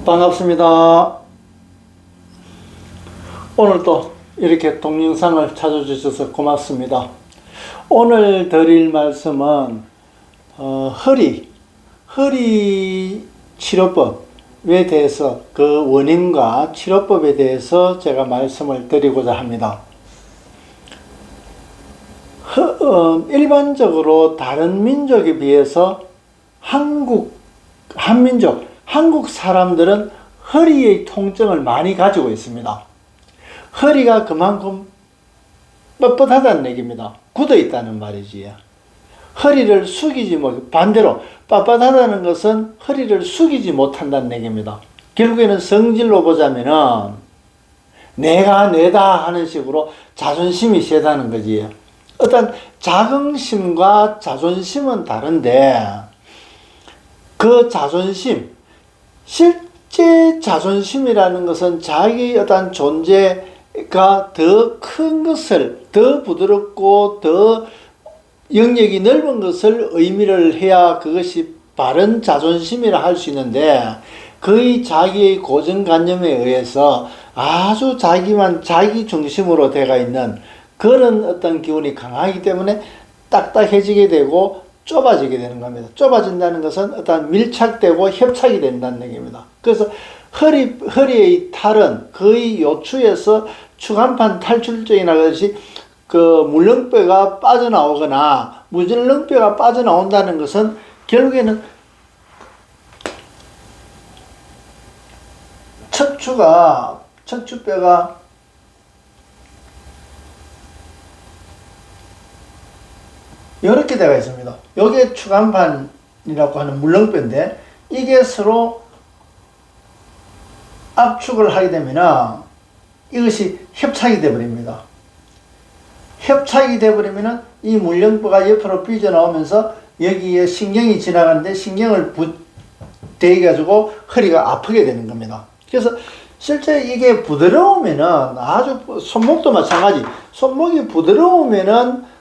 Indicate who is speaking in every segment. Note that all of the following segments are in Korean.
Speaker 1: 반갑습니다. 오늘도 이렇게 동영상을 찾아주셔서 고맙습니다. 오늘 드릴 말씀은 허리 치료법에 대해서, 그 원인과 치료법에 대해서 제가 말씀을 드리고자 합니다. 일반적으로 다른 민족에 비해서 한국 사람들은 허리의 통증을 많이 가지고 있습니다. 허리가 그만큼 뻣뻣하다는 얘기입니다. 굳어 있다는 말이지. 허리를 숙이지 못, 반대로 빳빳하다는 것은 허리를 숙이지 못한다는 얘기입니다. 결국에는 성질로 보자면은 내가 내다 하는 식으로 자존심이 세다는 거지. 어떤 자긍심과 자존심은 다른데, 그 자존심, 실제 자존심이라는 것은 자기 어떤 존재가 더 큰 것을, 더 부드럽고 더 영역이 넓은 것을 의미를 해야 그것이 바른 자존심이라 할 수 있는데, 거의 자기의 고정관념에 의해서 아주 자기 중심으로 되어 있는 그런 어떤 기운이 강하기 때문에 딱딱해지게 되고 좁아지게 되는 겁니다. 좁아진다는 것은 어떤 밀착되고 협착이 된다는 얘기입니다. 그래서 허리의 탈은 거의 요추에서 추간판 탈출증이나 그것이 그 물렁뼈가 빠져나오거나 무줄렁뼈가 빠져나온다는 것은 결국에는 척추뼈가 이렇게 되어 있습니다. 이게 추간판이라고 하는 물렁뼈인데, 이게 서로 압축을 하게 되면 이것이 협착이 되어버립니다. 협착이 되어버리면 이 물렁뼈가 옆으로 삐져나오면서 여기에 신경이 지나가는데 신경을 대가지고 허리가 아프게 되는 겁니다. 그래서 실제 이게 부드러우면은, 아주 손목도 마찬가지, 손목이 부드러우면은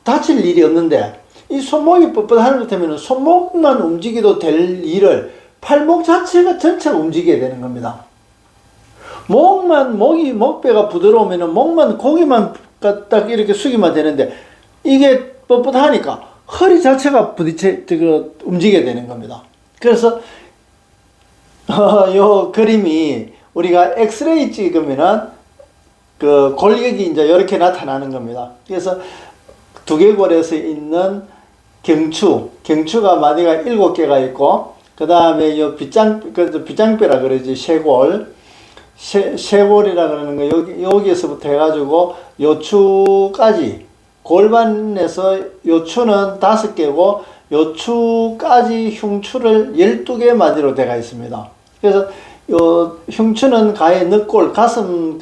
Speaker 1: 다칠 일이 없는데, 이 손목이 뻣뻣한 것 때문에 손목만 움직여도 될 일을 팔목 자체가 전체가 움직여야 되는 겁니다. 목뼈가 부드러우면 목만, 고기만 딱 이렇게 숙이면 되는데, 이게 뻣뻣하니까 허리 자체가 움직여야 되는 겁니다. 그래서 요 그림이 우리가 엑스레이 찍으면은 그 골격이 이제 이렇게 나타나는 겁니다. 그래서 두개골에서 있는 경추가 마디가 7개가 있고, 그 다음에 요 빗장뼈라 그러지, 쇄골이라 그러는 거, 여기에서부터 해가지고 요추까지, 골반에서 요추는 5개고, 요추까지 흉추를 12개 마디로 되어 있습니다. 그래서 요 흉추는 가의 늑골, 가슴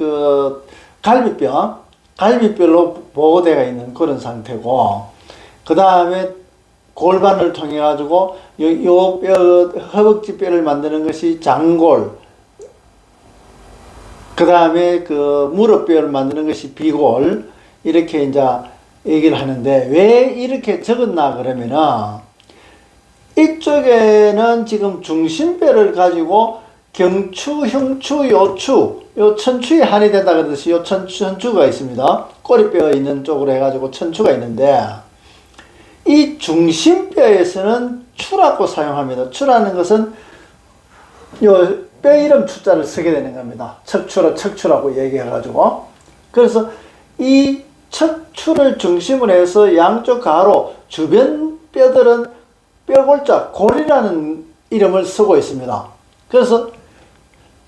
Speaker 1: 갈비뼈로 보호되어 있는 그런 상태고, 그 다음에 골반을 통해 가지고 요 허벅지 뼈를 만드는 것이 장골, 그 다음에 그 무릎뼈를 만드는 것이 비골, 이렇게 이제 얘기를 하는데, 왜 이렇게 적었나 그러면은, 이쪽에는 지금 중심뼈를 가지고 경추, 흉추, 요추, 요 천추에 한이 된다 그러듯이 요 천추가 있습니다. 꼬리뼈 있는 쪽으로 해가지고 천추가 있는데, 이 중심뼈에서는 추라고 사용합니다. 추라는 것은 요 뼈 이름 추자를 쓰게 되는 겁니다. 척추라고 얘기해가지고. 그래서 이 척추를 중심으로 해서 양쪽 가로 주변 뼈들은 뼈골자, 골이라는 이름을 쓰고 있습니다. 그래서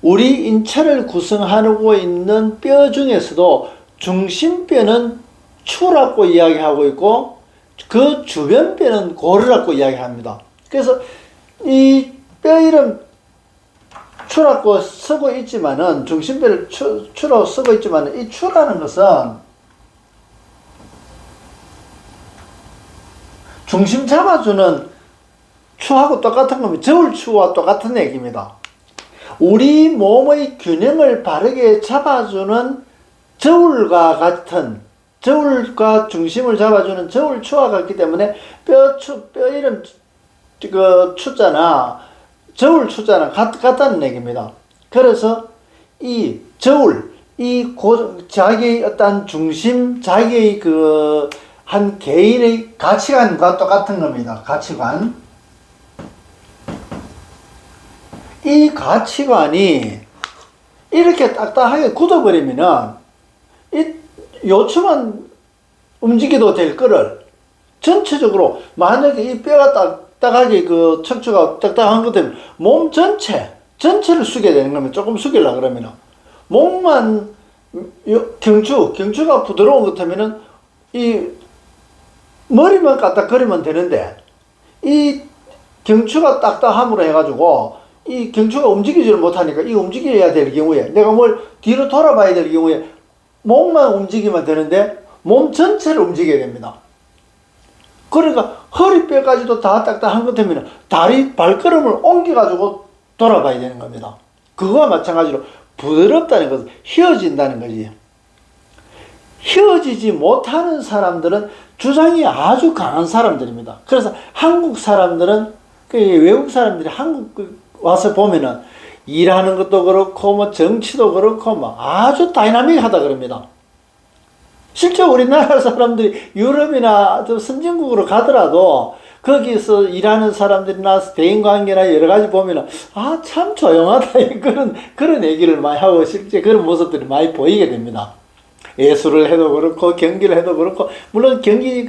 Speaker 1: 우리 인체를 구성하고 있는 뼈 중에서도 중심뼈는 추라고 이야기하고 있고, 그 주변 뼈는 골이라고 이야기합니다. 그래서 이 뼈 이름 추라고 쓰고 있지만은, 중심뼈를 추라고 쓰고 있지만은, 이 추라는 것은 중심 잡아주는 추하고 똑같은 겁니다. 저울추와 똑같은 얘기입니다. 우리 몸의 균형을 바르게 잡아주는 저울과 중심을 잡아주는 저울추와 같기 때문에 뼈 이름 추자나 저울 추자랑 같다는 얘기입니다. 그래서 이 저울, 자기의 어떤 중심, 자기의 한 개인의 가치관과 똑같은 겁니다. 가치관. 이 가치관이 이렇게 딱딱하게 굳어버리면은 이 요추만 움직여도 될 거를 전체적으로 만약에 이 뼈가 딱딱하게 척추가 딱딱한 것 때문에 몸 전체를 숙여야 되는 겁니다. 조금 숙이려고 그러면은 몸만 경추가 부드러운 것 같으면은 이 머리만 까딱거리면 되는데 이 경추가 딱딱함으로 해가지고 이 경추가 움직이지를 못하니까 이 움직여야 될 경우에 내가 뭘 뒤로 돌아봐야 될 경우에 몸만 움직이면 되는데 몸 전체를 움직여야 됩니다. 그러니까 허리뼈까지도 다 딱딱한 것 때문에 다리 발걸음을 옮겨가지고 돌아봐야 되는 겁니다. 그거와 마찬가지로 부드럽다는 것은 휘어진다는 거지. 휘어지지 못하는 사람들은 주장이 아주 강한 사람들입니다. 그래서 한국 사람들은 외국 사람들이 한국 와서 보면은 일하는 것도 그렇고 뭐 정치도 그렇고 뭐 아주 다이나믹하다 그럽니다. 실제 우리나라 사람들이 유럽이나 선진국으로 가더라도 거기서 일하는 사람들이나 대인관계나 여러 가지 보면은 참 조용하다 그런 얘기를 많이 하고 실제 그런 모습들이 많이 보이게 됩니다. 예술을 해도 그렇고 경기를 해도 그렇고 물론 경기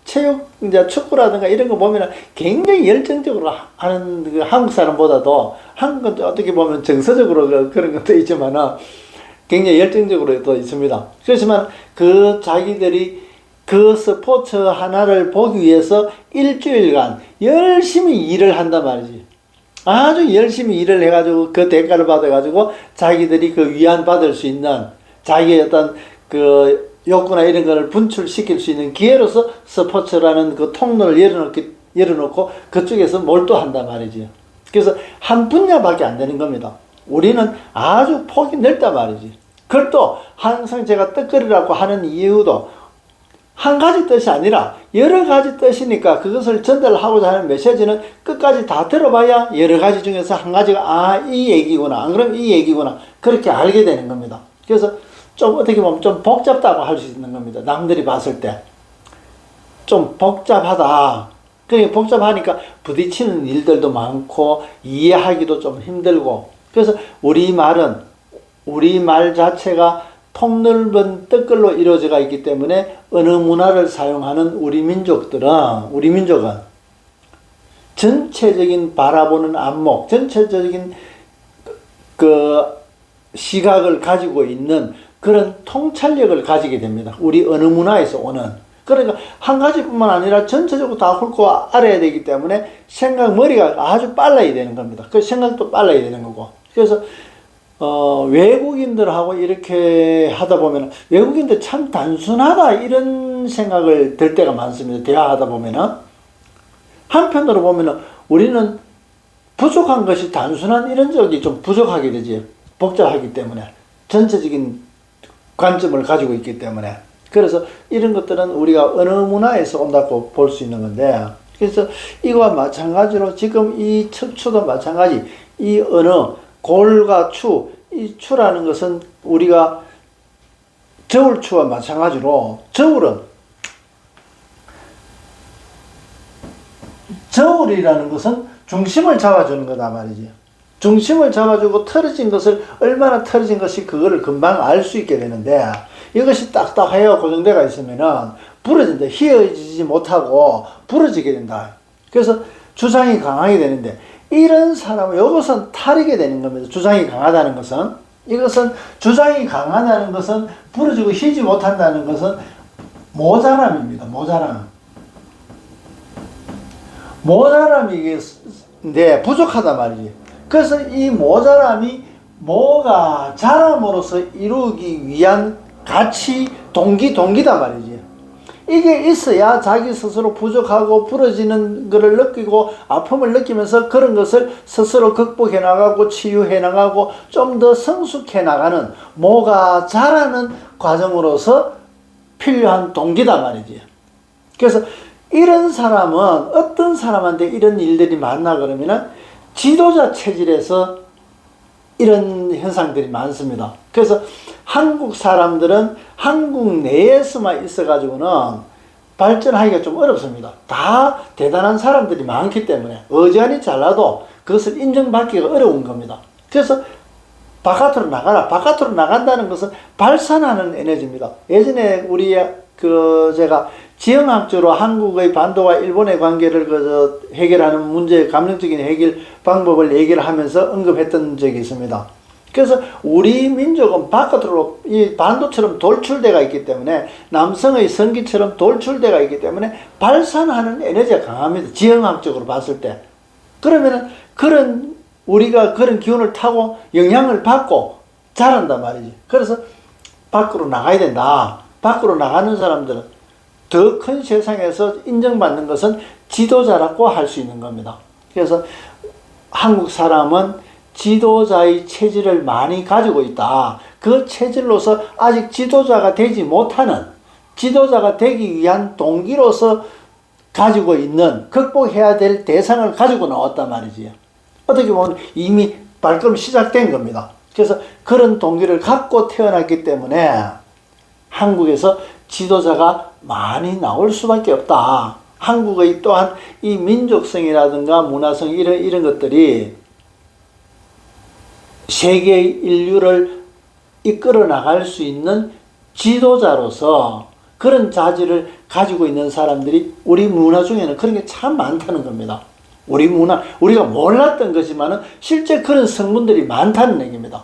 Speaker 1: 체육 이제 축구라든가 이런 거 보면은 굉장히 열정적으로 하는 한국 사람보다도 한국은 어떻게 보면 정서적으로 그런 것도 있지만은 굉장히 열정적으로 또 있습니다. 그렇지만 자기들이 그 스포츠 하나를 보기 위해서 일주일간 열심히 일을 한단 말이지. 아주 열심히 일을 해가지고 그 대가를 받아가지고 자기들이 위안받을 수 있는 자기의 어떤 욕구나 이런 걸 분출시킬 수 있는 기회로서 스포츠라는 통로를 열어놓고 그쪽에서 몰두한단 말이지. 그래서 한 분야밖에 안 되는 겁니다. 우리는 아주 폭이 넓단 말이지. 그걸 또 항상 제가 뜻거리라고 하는 이유도 한 가지 뜻이 아니라 여러 가지 뜻이니까 그것을 전달하고자 하는 메시지는 끝까지 다 들어봐야 여러 가지 중에서 한 가지가 이 얘기구나 안 그러면 이 얘기구나 그렇게 알게 되는 겁니다. 그래서 좀 어떻게 보면 좀 복잡다고 할 수 있는 겁니다. 남들이 봤을 때 좀 복잡하다. 그러니까 복잡하니까 부딪히는 일들도 많고 이해하기도 좀 힘들고 그래서 우리말 자체가 폭넓은 뜻글로 이루어져 있기 때문에 어느 문화를 사용하는 우리 민족은 전체적인 바라보는 안목, 전체적인 시각을 가지고 있는 그런 통찰력을 가지게 됩니다. 우리 어느 문화에서 오는. 그러니까 한 가지뿐만 아니라 전체적으로 다 훑고 알아야 되기 때문에 머리가 아주 빨라야 되는 겁니다. 그 생각도 빨라야 되는 거고. 그래서 외국인들하고 이렇게 하다 보면 외국인들 참 단순하다 이런 생각을 들 때가 많습니다. 대화하다 보면은 한편으로 보면은 우리는 부족한 것이 단순한 이런 적이 좀 부족하게 되지. 복잡하기 때문에 전체적인 관점을 가지고 있기 때문에 그래서 이런 것들은 우리가 어느 문화에서 온다고 볼 수 있는 건데 그래서 이거와 마찬가지로 지금 이 척추도 마찬가지 이 골과 이 추라는 것은 우리가 저울추와 마찬가지로 저울이라는 것은 중심을 잡아주는 거다 말이지. 중심을 잡아주고 얼마나 틀어진 것이 그거를 금방 알 수 있게 되는데 이것이 딱딱해요 고정되어 있으면은 부러진다. 휘어지지 못하고 부러지게 된다. 그래서 주장이 강하게 되는데 이런 사람은 이것은 탈이게 되는 겁니다. 주장이 강하다는 것은 주장이 강하다는 것은 부러지고 휘지 못한다는 것은 모자람입니다. 모자람인데 부족하단 말이지. 그래서 이 모자람이 뭐가 자람으로서 이루기 위한 가치 동기단 말이지. 이게 있어야 자기 스스로 부족하고 부러지는 것을 느끼고 아픔을 느끼면서 그런 것을 스스로 극복해 나가고 치유해 나가고 좀 더 성숙해 나가는 뭐가 자라는 과정으로서 필요한 동기단 말이지. 그래서 이런 사람은 어떤 사람한테 이런 일들이 많나 그러면은 지도자 체질에서 이런 현상들이 많습니다. 그래서 한국 사람들은 한국 내에서만 있어가지고는 발전하기가 좀 어렵습니다. 다 대단한 사람들이 많기 때문에 어지간히 잘나도 그것을 인정받기가 어려운 겁니다. 그래서 바깥으로 나가라. 바깥으로 나간다는 것은 발산하는 에너지입니다. 예전에 우리 제가 지형학적으로 한국의 반도와 일본의 관계를 해결하는 문제, 감정적인 해결 방법을 얘기를 하면서 언급했던 적이 있습니다. 그래서 우리 민족은 바깥으로 이 반도처럼 돌출대가 있기 때문에, 남성의 성기처럼 돌출대가 있기 때문에 발산하는 에너지가 강합니다. 지형학적으로 봤을 때. 그러면은 우리가 그런 기운을 타고 영향을 받고 자란단 말이지. 그래서 밖으로 나가야 된다. 밖으로 나가는 사람들은 더 큰 세상에서 인정받는 것은 지도자라고 할 수 있는 겁니다. 그래서 한국 사람은 지도자의 체질을 많이 가지고 있다. 그 체질로서 아직 지도자가 되지 못하는, 지도자가 되기 위한 동기로서 가지고 있는, 극복해야 될 대상을 가지고 나왔단 말이지. 어떻게 보면 이미 발걸음 시작된 겁니다. 그래서 그런 동기를 갖고 태어났기 때문에 한국에서 지도자가 많이 나올 수밖에 없다. 한국의 또한 이 민족성이라든가 문화성 이런 것들이 세계 인류를 이끌어 나갈 수 있는 지도자로서 그런 자질을 가지고 있는 사람들이 우리 문화 중에는 그런 게 참 많다는 겁니다. 우리 문화, 우리가 몰랐던 거지만은 실제 그런 성분들이 많다는 얘기입니다.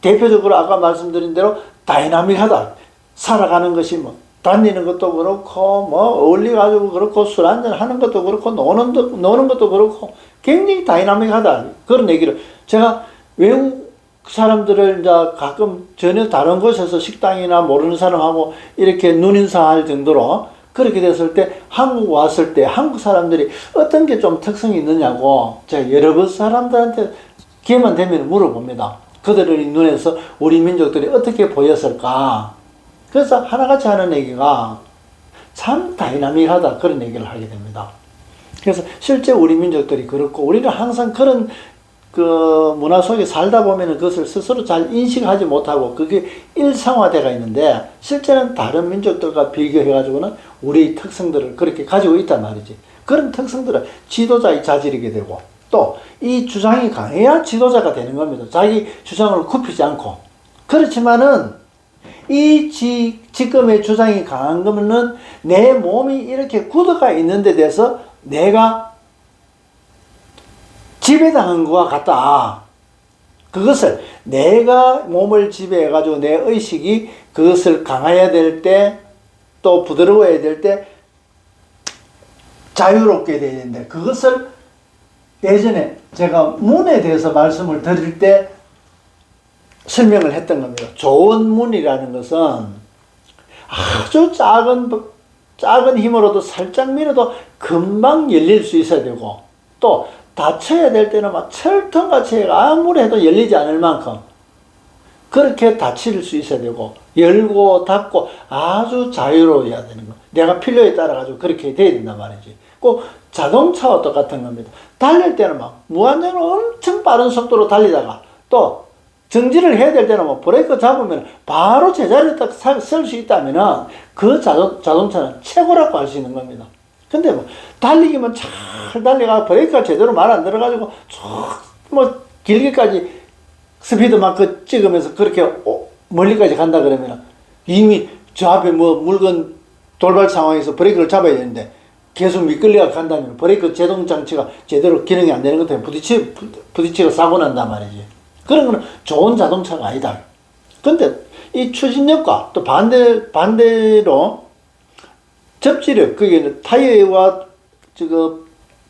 Speaker 1: 대표적으로 아까 말씀드린 대로 다이나믹하다. 살아가는 것이 다니는 것도 그렇고, 어울려가지고 그렇고, 술 한잔 하는 것도 그렇고, 노는 것도 그렇고, 굉장히 다이나믹하다. 그런 얘기를. 제가 외국 사람들을 이제 가끔 전혀 다른 곳에서 식당이나 모르는 사람하고 이렇게 눈인사할 정도로 그렇게 됐을 때, 한국 왔을 때 한국 사람들이 어떤 게 좀 특성이 있느냐고 제가 여러 번 사람들한테 기회만 되면 물어봅니다. 그들의 눈에서 우리 민족들이 어떻게 보였을까. 그래서 하나같이 하는 얘기가 참 다이나믹하다, 그런 얘기를 하게 됩니다. 그래서 실제 우리 민족들이 그렇고, 우리는 항상 그런 문화 속에 살다 보면 그것을 스스로 잘 인식하지 못하고 그게 일상화되어 있는데, 실제는 다른 민족들과 비교해가지고는 우리의 특성들을 그렇게 가지고 있단 말이지. 그런 특성들은 지도자의 자질이게 되고, 또 이 주장이 강해야 지도자가 되는 겁니다. 자기 주장을 굽히지 않고. 그렇지만은 이 지금의 주장이 강한 거는 내 몸이 이렇게 굳어가 있는 데 대해서 내가 지배당한 것과 같다. 그것을 내가 몸을 지배해가지고 내 의식이 그것을 강해야 될 때, 또 부드러워야 될 때 자유롭게 돼야 되는데, 그것을 예전에 제가 문에 대해서 말씀을 드릴 때 설명을 했던 겁니다. 좋은 문이라는 것은 아주 작은 힘으로도 살짝 밀어도 금방 열릴 수 있어야 되고, 또 닫혀야 될 때는 막 철통같이 아무리 해도 열리지 않을 만큼 그렇게 닫힐 수 있어야 되고, 열고 닫고 아주 자유로워야 되는 거. 내가 필요에 따라 가지고 그렇게 돼야 된단 말이지. 꼭 자동차와 똑같은 겁니다. 달릴 때는 막 무한정으로 엄청 빠른 속도로 달리다가, 또 정지를 해야 될 때는 브레이크 잡으면 바로 제자리에 딱 설 수 있다면은 그 자동차는 최고라고 할 수 있는 겁니다. 근데 달리기만 잘 달려가 브레이크가 제대로 말 안 들어가지고 쭉 길게까지 스피드 마크 찍으면서 그렇게 멀리까지 간다 그러면 이미 저 앞에 물건 돌발 상황에서 브레이크를 잡아야 되는데 계속 미끌려가 간다면 브레이크 제동 장치가 제대로 기능이 안 되는 것 때문에 부딪히고 사고 난단 말이지. 그런 거는 좋은 자동차가 아니다. 근데 이 추진력과 또 반대로 접지력, 그게 타이어와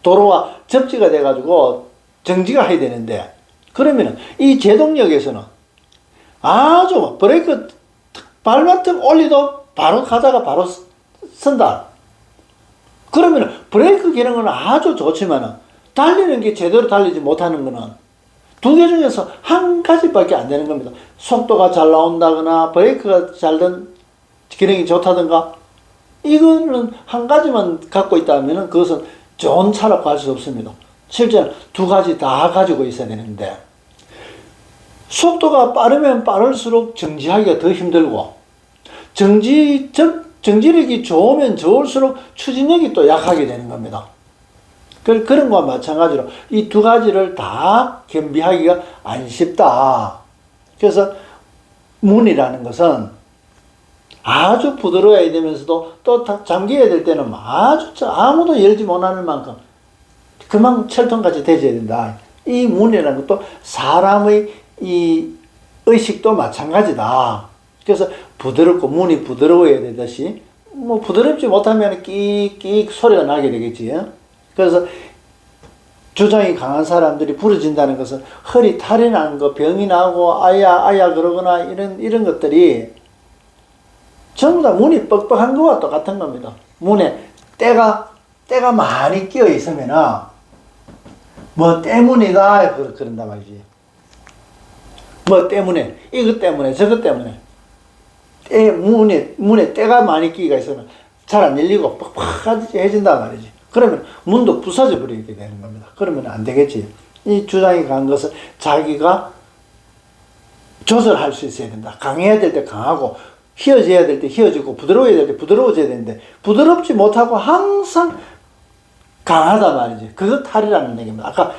Speaker 1: 도로와 접지가 돼가지고 정지가 해야 되는데, 그러면은 이 제동력에서는 아주 브레이크 발바닥 올리도 바로 가다가 바로 선다. 그러면은 브레이크 기능은 아주 좋지만은 달리는 게 제대로 달리지 못하는 거는 두 개 중에서 한 가지밖에 안 되는 겁니다. 속도가 잘 나온다거나 브레이크가 기능이 좋다든가, 이거는 한 가지만 갖고 있다면 그것은 좋은 차라고 할 수 없습니다. 실제는 두 가지 다 가지고 있어야 되는데, 속도가 빠르면 빠를수록 정지하기가 더 힘들고, 정지력이 좋으면 좋을수록 추진력이 또 약하게 되는 겁니다. 그런 것과 마찬가지로 이 두 가지를 다 겸비하기가 안 쉽다. 그래서 문이라는 것은 아주 부드러워야 되면서도 또 잠겨야 될 때는 아주 아무도 열지 못하는 만큼 그만 철통같이 되어야 된다. 이 문이라는 것도 사람의 이 의식도 마찬가지다. 그래서 부드럽고 문이 부드러워야 되듯이 뭐 부드럽지 못하면 끼익 소리가 나게 되겠지. 그래서 주장이 강한 사람들이 부러진다는 것은 허리 탈이 나는 거, 병이 나고 아야 그러거나 이런 것들이 전부 다 문이 뻑뻑한 거와 똑같은 겁니다. 문에 때가 많이 끼어 있으면은 뭐 때문이다 그런단 말이지. 뭐 때문에, 이것 때문에, 저것 때문에. 문에 때가 많이 끼가 있으면 잘 안 열리고 뻑뻑해진단 말이지. 그러면 문도 부서져 버리게 되는 겁니다. 그러면 안 되겠지. 이 주장이 강한 것은 자기가 조절할 수 있어야 된다. 강해야 될 때 강하고, 휘어져야 될 때 휘어지고, 부드러워야 될 때 부드러워져야 되는데, 부드럽지 못하고 항상 강하단 말이지. 그거 탈이라는 얘기입니다. 아까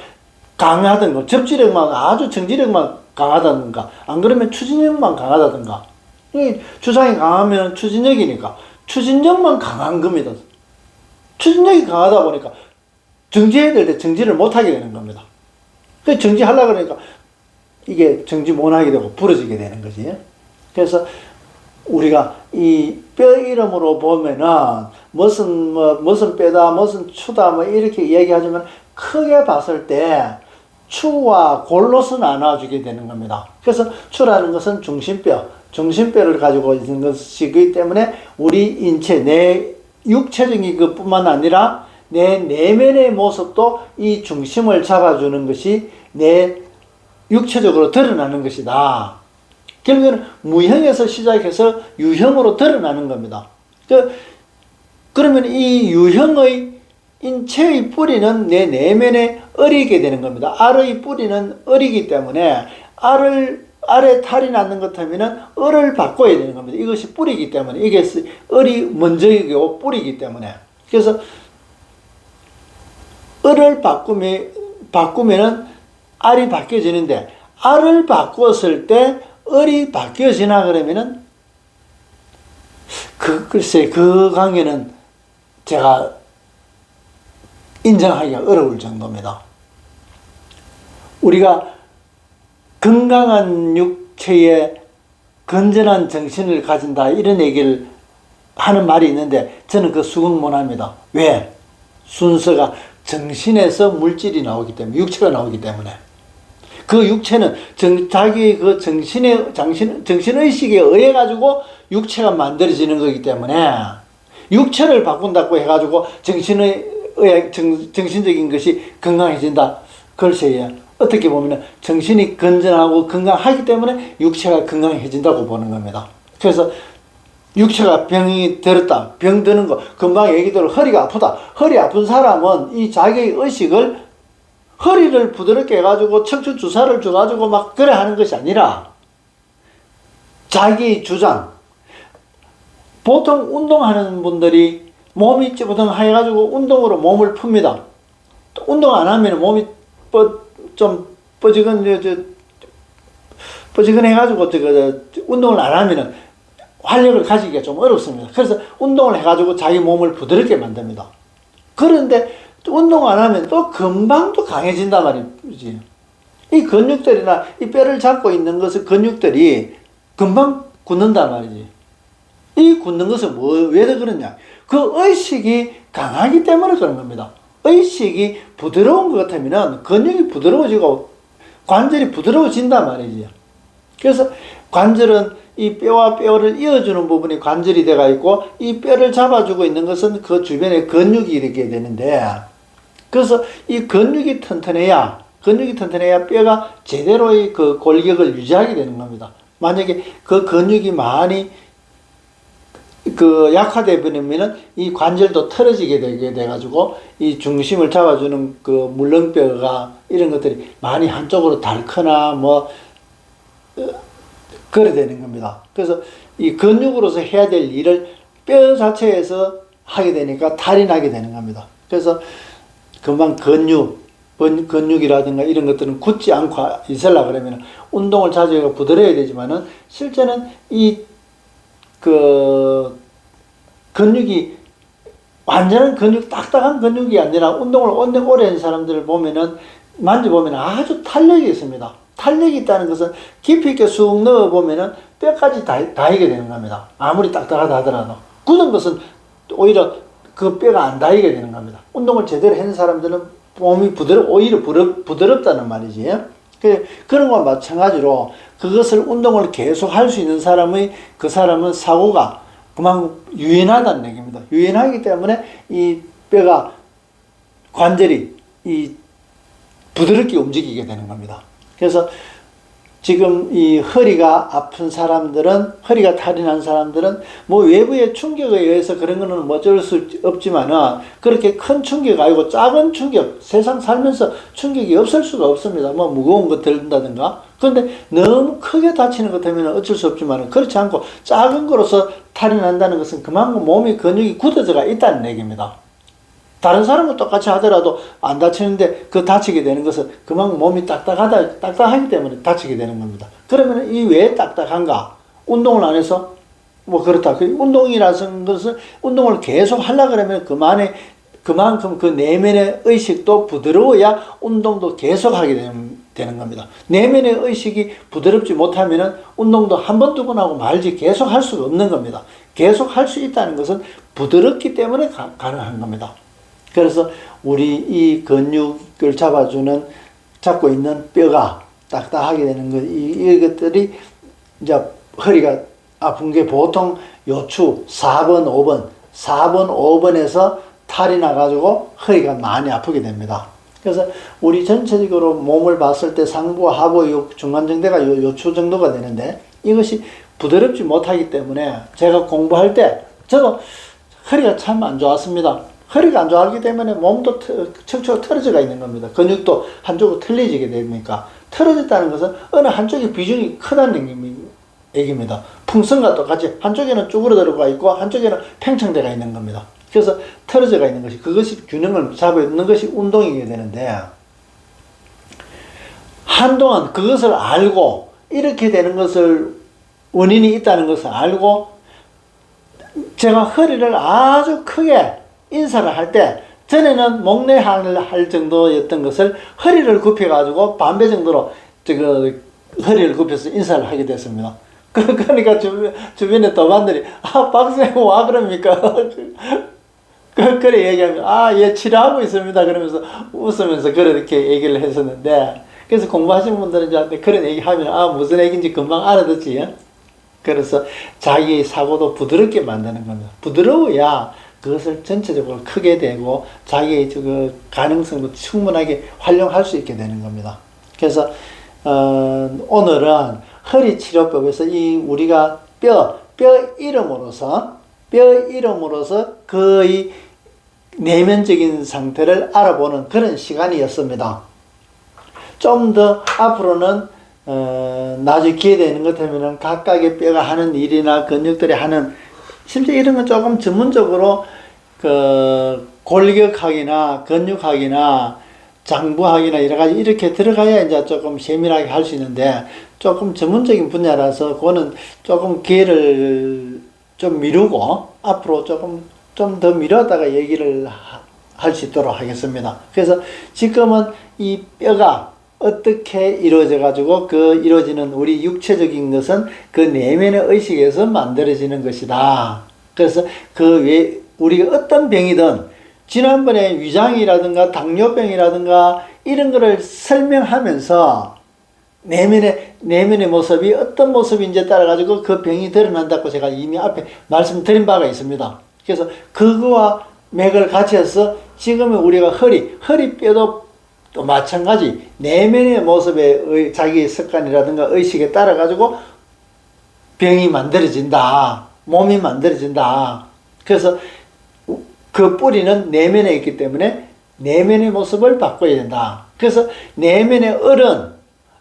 Speaker 1: 강하던 거, 접지력만, 아주 정지력만 강하다든가, 안 그러면 추진력만 강하다든가. 이 주장이 강하면 추진력이니까, 추진력만 강한 겁니다. 추진력이 강하다 보니까 정지해야 될 때 정지를 못하게 되는 겁니다. 그 정지하려고 그러니까 이게 정지 못하게 되고 부러지게 되는 거지. 그래서 우리가 이 뼈 이름으로 보면은 무슨 뼈다, 무슨 추다, 뭐 이렇게 이야기하지만 크게 봤을 때 추와 골로서 나눠주게 되는 겁니다. 그래서 추라는 것은 중심뼈를 가지고 있는 것이기 때문에 우리 인체, 내 육체적인 것뿐만 아니라 내 내면의 모습도 이 중심을 잡아주는 것이 내 육체적으로 드러나는 것이다. 결국에는 무형에서 시작해서 유형으로 드러나는 겁니다. 그러면 이 유형의 인체의 뿌리는 내 내면에 어리게 되는 겁니다. 알의 뿌리는 어리기 때문에 알에 탈이 나는 것 하면은 을을 바꿔야 되는 겁니다. 이것이 뿌리이기 때문에, 이게 을이 먼저이고 뿌리이기 때문에. 그래서 을을 바꾸면은 알이 바뀌어지는데, 알을 바꿨을 때 을이 바뀌어지나 그러면은 글쎄 그 관계는 제가 인정하기가 어려울 정도입니다. 우리가 건강한 육체에 건전한 정신을 가진다, 이런 얘기를 하는 말이 있는데 저는 그 수긍 못합니다. 왜? 순서가 정신에서 물질이 나오기 때문에, 육체가 나오기 때문에. 그 육체는 자기의 그 정신의식에 의해 가지고 육체가 만들어지는 거기 때문에, 육체를 바꾼다고 해가지고 정신적인 것이 건강해진다. 글쎄요. 어떻게 보면 정신이 건전하고 건강하기 때문에 육체가 건강해진다고 보는 겁니다. 그래서 육체가 병이 들었다, 병 드는 거, 금방 얘기대로 허리가 아프다. 허리 아픈 사람은 이 자기의 의식을 허리를 부드럽게 해가지고 척추 주사를 줘가지고 막 그래 하는 것이 아니라 자기 주장. 보통 운동하는 분들이 몸이 찌뿌둥해가지고 운동으로 몸을 풉니다. 운동 안 하면 몸이 좀 뻐지근해가지고 운동을 안 하면은 활력을 가지기가 좀 어렵습니다. 그래서 운동을 해가지고 자기 몸을 부드럽게 만듭니다. 그런데 운동 안 하면 또 금방 또 강해진단 말이지. 이 근육들이나 이 뼈를 잡고 있는 것은 근육들이 금방 굳는단 말이지. 이 굳는 것은 왜 그러냐? 그 의식이 강하기 때문에 그런 겁니다. 의식이 부드러운 것 같으면 근육이 부드러워지고 관절이 부드러워진단 말이지. 그래서 관절은 이 뼈와 뼈를 이어주는 부분이 관절이 되어 있고, 이 뼈를 잡아주고 있는 것은 그 주변에 근육이 이렇게 되는데, 그래서 이 근육이 튼튼해야 뼈가 제대로의 그 골격을 유지하게 되는 겁니다. 만약에 그 근육이 많이 그 약화돼 버리면은 이 관절도 틀어지게 되게 돼가지고 이 중심을 잡아주는 그 물렁뼈가 이런 것들이 많이 한쪽으로 닳거나 뭐 그래 되는 겁니다. 그래서 이 근육으로서 해야 될 일을 뼈 자체에서 하게 되니까 탈이 나게 되는 겁니다. 그래서 금방 근육이라든가 이런 것들은 굳지 않고 있으려 그러면 운동을 자주 해서 부드러워야 되지만은 실제는 근육이 완전한 근육, 딱딱한 근육이 아니라 운동을 오래 한 사람들을 보면은 만져보면 아주 탄력이 있습니다. 탄력이 있다는 것은 깊이 있게 쑥 넣어보면은 뼈까지 닿이게 되는 겁니다. 아무리 딱딱하다 하더라도. 굳은 것은 오히려 그 뼈가 안 닿이게 되는 겁니다. 운동을 제대로 하는 사람들은 몸이 오히려 부드럽다는 말이지. 그런 것과 마찬가지로 그것을 운동을 계속 할 수 있는 그 사람은 사고가 그만큼 유연하다는 얘기입니다. 유연하기 때문에 이 뼈가 관절이 부드럽게 움직이게 되는 겁니다. 그래서 지금 이 허리가 아픈 사람들은, 허리가 탈이 난 사람들은 뭐 외부의 충격에 의해서 그런 거는 뭐 어쩔 수 없지만은 그렇게 큰 충격 아니고 작은 충격, 세상 살면서 충격이 없을 수가 없습니다. 뭐 무거운 거 들는다든가. 그런데 너무 크게 다치는 것 때문에 어쩔 수 없지만은 그렇지 않고 작은 거로서 탈이 난다는 것은 그만큼 몸의 근육이 굳어져가 있다는 얘기입니다. 다른 사람은 똑같이 하더라도 안 다치는데 그 다치게 되는 것은 그만큼 몸이 딱딱하기 때문에 다치게 되는 겁니다. 그러면 이 왜 딱딱한가? 운동을 안 해서? 뭐 그렇다. 운동이라는 것은 운동을 계속 하려고 그러면 그만큼 그 내면의 의식도 부드러워야 운동도 계속 하게 되는 겁니다. 내면의 의식이 부드럽지 못하면 운동도 한 번, 두 번 하고 말지 계속 할 수가 없는 겁니다. 계속 할 수 있다는 것은 부드럽기 때문에 가능한 겁니다. 그래서 우리 이 근육을 잡고 있는 뼈가 딱딱하게 되는 것, 이것들이 이제 허리가 아픈 게 보통 요추 4번, 5번에서 탈이 나가지고 허리가 많이 아프게 됩니다. 그래서 우리 전체적으로 몸을 봤을 때 상부, 하부, 중간 정도가 요추 정도가 되는데 이것이 부드럽지 못하기 때문에 제가 공부할 때 저도 허리가 참 안 좋았습니다. 허리가 안 좋아하기 때문에 몸도 척추가 틀어져가 있는 겁니다. 근육도 한쪽으로 틀어지게 됩니까? 틀어졌다는 것은 어느 한쪽의 비중이 크다는 얘기입니다. 풍선과 똑같이 한쪽에는 쭈그러들어가 있고 한쪽에는 팽창되어 있는 겁니다. 그래서 틀어져가 있는 그것이 균형을 잡아있는 것이 운동이게 되는데 한동안 그것을 알고 이렇게 되는 것을 원인이 있다는 것을 알고 제가 허리를 아주 크게 인사를 할 때 전에는 목례를 할 정도였던 것을 허리를 굽혀가지고 반배 정도로 허리를 굽혀서 인사를 하게 됐습니다. 그러니까 주변에 도반들이 박사님 와 그럽니까? 그래 얘기하면 얘 치료하고 있습니다. 그러면서 웃으면서 그렇게 얘기를 했었는데 그래서 공부하시는 분들은 저한테 그런 얘기하면 무슨 얘기인지 금방 알아듣지. 그래서 자기의 사고도 부드럽게 만드는 겁니다. 부드러워야 그것을 전체적으로 크게 되고 자기의 그 가능성도 충분하게 활용할 수 있게 되는 겁니다. 그래서 오늘은 허리 치료법에서 우리가 뼈 이름으로서 거의 내면적인 상태를 알아보는 그런 시간이었습니다. 좀 더 앞으로는 나중에 기회 되는 것 같으면 각각의 뼈가 하는 일이나 근육들이 하는 심지어 이런 건 조금 전문적으로 골격학이나 근육학이나 장부학이나 여러 가지 이렇게 들어가야 이제 조금 세밀하게 할 수 있는데 조금 전문적인 분야라서 그거는 조금 기회를 좀 미루고 앞으로 좀 더 미뤘다가 얘기를 할 수 있도록 하겠습니다. 그래서 지금은 이 뼈가 어떻게 이루어져 가지고 이루어지는 우리 육체적인 것은 그 내면의 의식에서 만들어지는 것이다. 그래서 우리가 어떤 병이든 지난번에 위장이라든가 당뇨병이라든가 이런 거를 설명하면서 내면의 모습이 어떤 모습인지에 따라 가지고 그 병이 드러난다고 제가 이미 앞에 말씀드린 바가 있습니다. 그래서 그거와 맥을 같이 해서 지금은 우리가 허리뼈도 또 마찬가지 내면의 모습에 자기의 습관이라든가 의식에 따라 가지고 병이 만들어진다. 몸이 만들어진다. 그래서 그 뿌리는 내면에 있기 때문에 내면의 모습을 바꿔야 된다. 그래서 내면의 을은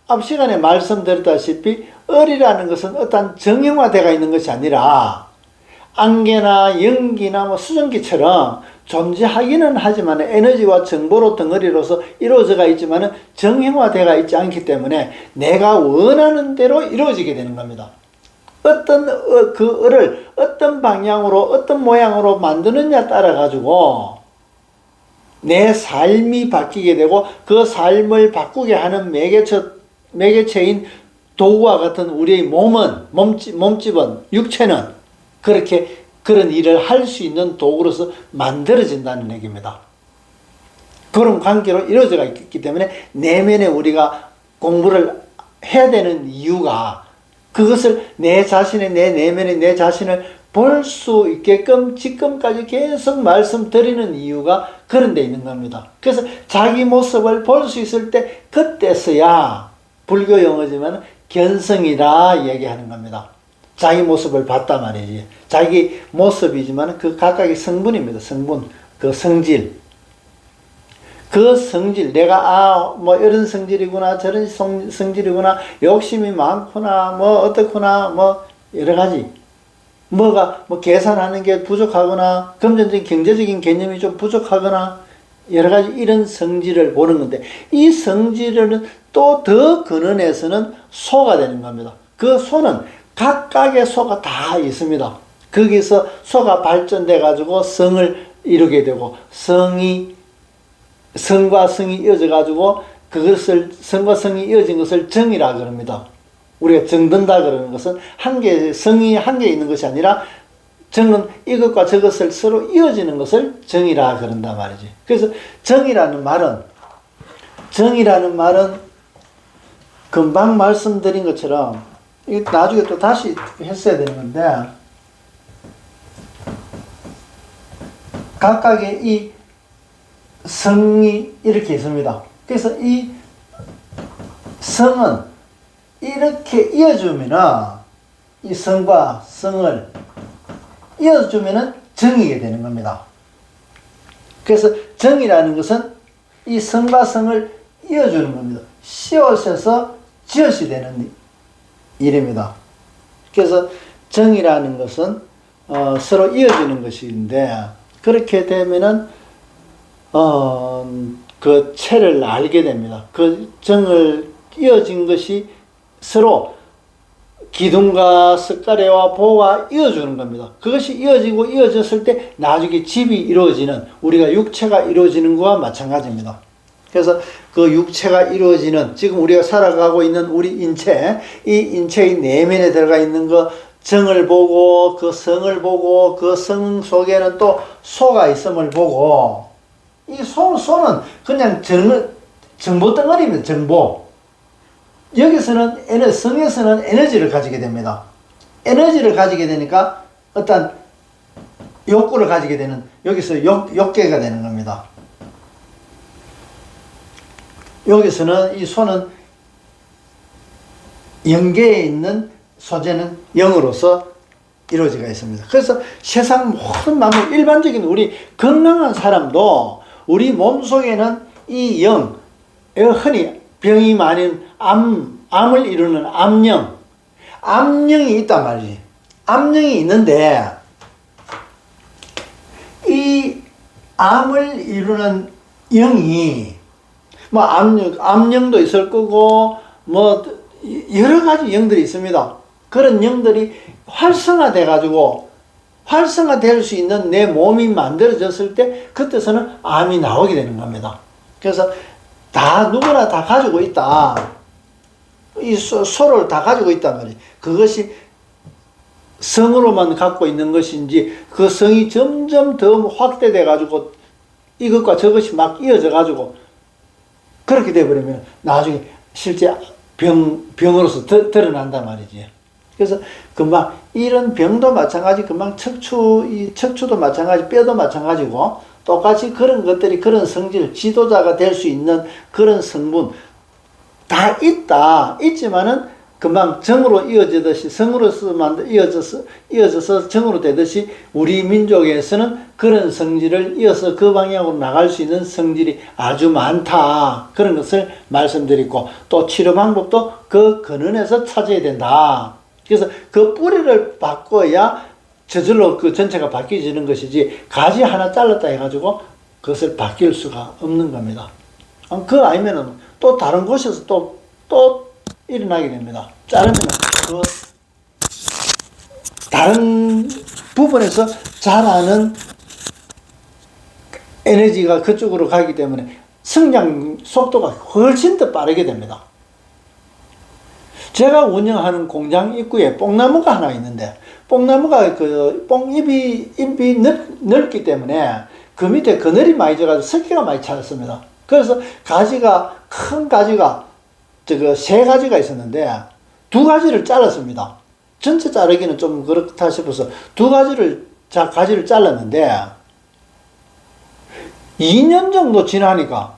Speaker 1: 앞 시간에 말씀드렸다시피 을이라는 것은 어떤 정형화되어 있는 것이 아니라 안개나 연기나 뭐 수증기처럼 존재하기는 하지만 에너지와 정보로 덩어리로서 이루어져가 있지만 정형화되어 있지 않기 때문에 내가 원하는 대로 이루어지게 되는 겁니다. 어떤 그 을을 어떤 방향으로 어떤 모양으로 만드느냐 따라 가지고 내 삶이 바뀌게 되고 그 삶을 바꾸게 하는 매개체인 도구와 같은 우리의 몸집은 육체는 그렇게 그런 일을 할 수 있는 도구로서 만들어진다는 얘기입니다. 그런 관계로 이루어져 있기 때문에 내면에 우리가 공부를 해야 되는 이유가 그것을 내 내면의 내 자신을 볼 수 있게끔 지금까지 계속 말씀드리는 이유가 그런 데 있는 겁니다. 그래서 자기 모습을 볼 수 있을 때 그때서야 불교 용어지만 견성이라 얘기하는 겁니다. 자기 모습을 봤단 말이지. 자기 모습이지만 그 각각의 성분입니다. 성분, 그 성질. 그 성질, 내가 뭐 이런 성질이구나, 저런 성질이구나, 욕심이 많구나, 뭐 어떻구나, 뭐 여러 가지. 뭐가 뭐 계산하는 게 부족하거나 금전적인 경제적인 개념이 좀 부족하거나 여러 가지 이런 성질을 보는 건데 이 성질은 또 더 근원에서는 소가 되는 겁니다. 그 소는 각각의 소가 다 있습니다. 거기서 소가 발전돼 가지고 성을 이루게 되고 성과 성이 이어져 가지고 그것을 성과 성이 이어진 것을 정이라 그럽니다. 우리가 정든다 그러는 것은 성이 한 개 있는 것이 아니라 정은 이것과 저것을 서로 이어지는 것을 정이라 그런단 말이지. 그래서 정이라는 말은 금방 말씀드린 것처럼 이거 나중에 또 다시 했어야 되는 건데 각각의 이 성이 이렇게 있습니다. 그래서 이 성은 이렇게 이어주면은 이 성과 성을 이어주면은 정이게 되는 겁니다. 그래서 정이라는 것은 이 성과 성을 이어주는 겁니다. 시옷에서 지엇이 되는 일입니다. 그래서 정이라는 것은 서로 이어지는 것인데 그렇게 되면은 그 체를 알게 됩니다. 그 정을 이어진 것이 서로 기둥과 석가래와 보와 이어주는 겁니다. 그것이 이어지고 이어졌을 때 나중에 집이 이루어지는 우리가 육체가 이루어지는 것과 마찬가지입니다. 그래서 그 육체가 이루어지는 지금 우리가 살아가고 있는 우리 인체 이 인체의 내면에 들어가 있는 그 정을 보고 그 성을 보고 그 성 속에는 또 소가 있음을 보고 이 소는 그냥 정보 덩어리입니다. 정보. 여기서는 성에서는 에너지를 가지게 됩니다. 에너지를 가지게 되니까 어떤 욕구를 가지게 되는 여기서 욕계가 되는 겁니다. 여기서는 이 소는 영계에 있는 소재는 영으로서 이루어지가 있습니다. 그래서 세상 모든 만물 일반적인 우리 건강한 사람도 우리 몸속에는 이 영, 흔히 병이 많은 암을 이루는 암령이 있단 말이지. 암령이 있는데 이 암을 이루는 영이 뭐 암령도 있을 거고 뭐 여러 가지 영들이 있습니다. 그런 영들이 활성화될 수 있는 내 몸이 만들어졌을 때 그때서는 암이 나오게 되는 겁니다. 그래서 누구나 다 가지고 있다. 이 소를 다 가지고 있단 말이에요. 그것이 성으로만 갖고 있는 것인지 그 성이 점점 더 확대돼 가지고 이것과 저것이 막 이어져 가지고 그렇게 돼버리면 나중에 실제 병으로서 드러난단 말이지. 그래서 금방 이런 병도 마찬가지, 금방 척추도 마찬가지, 뼈도 마찬가지고 똑같이 그런 것들이 그런 성질, 지도자가 될 수 있는 그런 성분 다 있지만은 금방 정으로 이어지듯이 성으로서만 이어져서 정으로 되듯이 우리 민족에서는 그런 성질을 이어서 그 방향으로 나갈 수 있는 성질이 아주 많다. 그런 것을 말씀드리고 또 치료 방법도 그 근원에서 찾아야 된다. 그래서 그 뿌리를 바꿔야 저절로 그 전체가 바뀌어지는 것이지 가지 하나 잘랐다 해가지고 그것을 바뀔 수가 없는 겁니다. 그거 아니면은 또 다른 곳에서 또 일어나게 됩니다. 자르면 그 다른 부분에서 자라는 에너지가 그쪽으로 가기 때문에 성장 속도가 훨씬 더 빠르게 됩니다. 제가 운영하는 공장 입구에 뽕나무가 하나 있는데 뽕나무가 그 뽕잎이 넓기 때문에 그 밑에 그늘이 많이 져가지고 습기가 많이 차였습니다. 그래서 큰 가지가 세 가지가 있었는데 두 가지를 잘랐습니다. 전체 자르기는 좀 그렇다 싶어서 가지를 잘랐는데 2년 정도 지나니까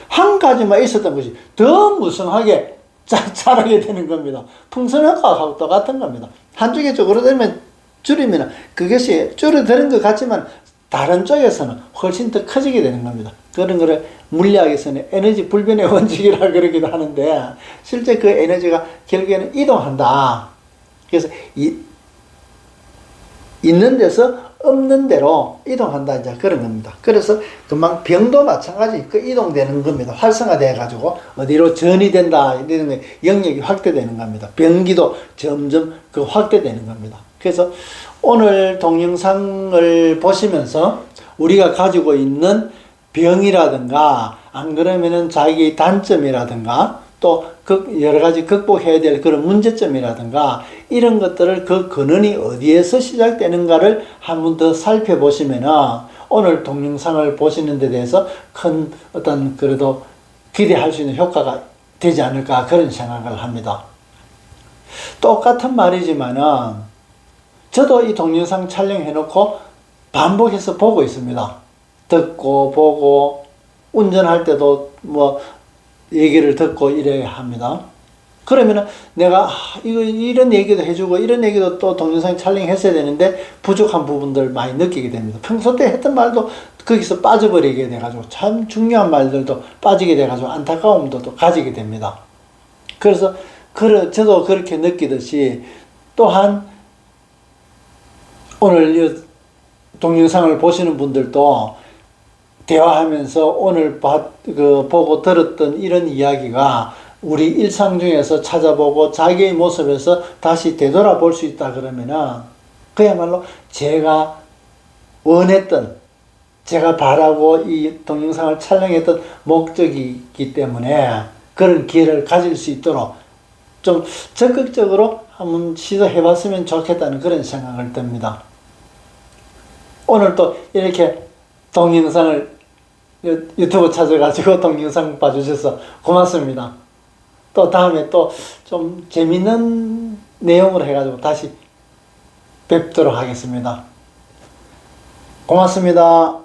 Speaker 1: 한 가지만 있었던 것이 더 무성하게 자라게 되는 겁니다. 풍선효과하고 똑같은 겁니다. 한쪽에 줄이면 그것이 줄어드는 것 같지만 다른 쪽에서는 훨씬 더 커지게 되는 겁니다. 그런 거를 물리학에서는 에너지 불변의 원칙이라 그러기도 하는데 실제 그 에너지가 결국에는 이동한다. 그래서 있는 데서 없는 데로 이동한다. 이제 그런 겁니다. 그래서 금방 병도 마찬가지 그 이동되는 겁니다. 활성화되어 가지고 어디로 전이 된다. 이런 영역이 확대되는 겁니다. 병기도 점점 그 확대되는 겁니다. 그래서 오늘 동영상을 보시면서 우리가 가지고 있는 병이라든가 안 그러면은 자기의 단점이라든가 또 여러 가지 극복해야 될 그런 문제점이라든가 이런 것들을 그 근원이 어디에서 시작되는가를 한 번 더 살펴보시면은 오늘 동영상을 보시는 데 대해서 큰 어떤 그래도 기대할 수 있는 효과가 되지 않을까 그런 생각을 합니다. 똑같은 말이지만은 저도 이 동영상 촬영해 놓고 반복해서 보고 있습니다. 듣고 보고 운전할 때도 뭐 얘기를 듣고 이래야 합니다. 그러면은 내가 이런 얘기도 해주고 이런 얘기도 또 동영상 촬영했어야 되는데 부족한 부분들 많이 느끼게 됩니다. 평소 때 했던 말도 거기서 빠져버리게 돼가지고 참 중요한 말들도 빠지게 돼가지고 안타까움도 또 가지게 됩니다. 그래서 저도 그렇게 느끼듯이 또한 오늘 이 동영상을 보시는 분들도 대화하면서 오늘 보고 들었던 이런 이야기가 우리 일상 중에서 찾아보고 자기의 모습에서 다시 되돌아볼 수 있다 그러면은 그야말로 제가 원했던, 제가 바라고 이 동영상을 촬영했던 목적이기 때문에 그런 기회를 가질 수 있도록 좀 적극적으로 한번 시도해 봤으면 좋겠다는 그런 생각을 듭니다. 오늘 또 이렇게 동영상을 유튜브 찾아가지고 동영상 봐주셔서 고맙습니다. 또 다음에 또 좀 재밌는 내용으로 해가지고 다시 뵙도록 하겠습니다. 고맙습니다.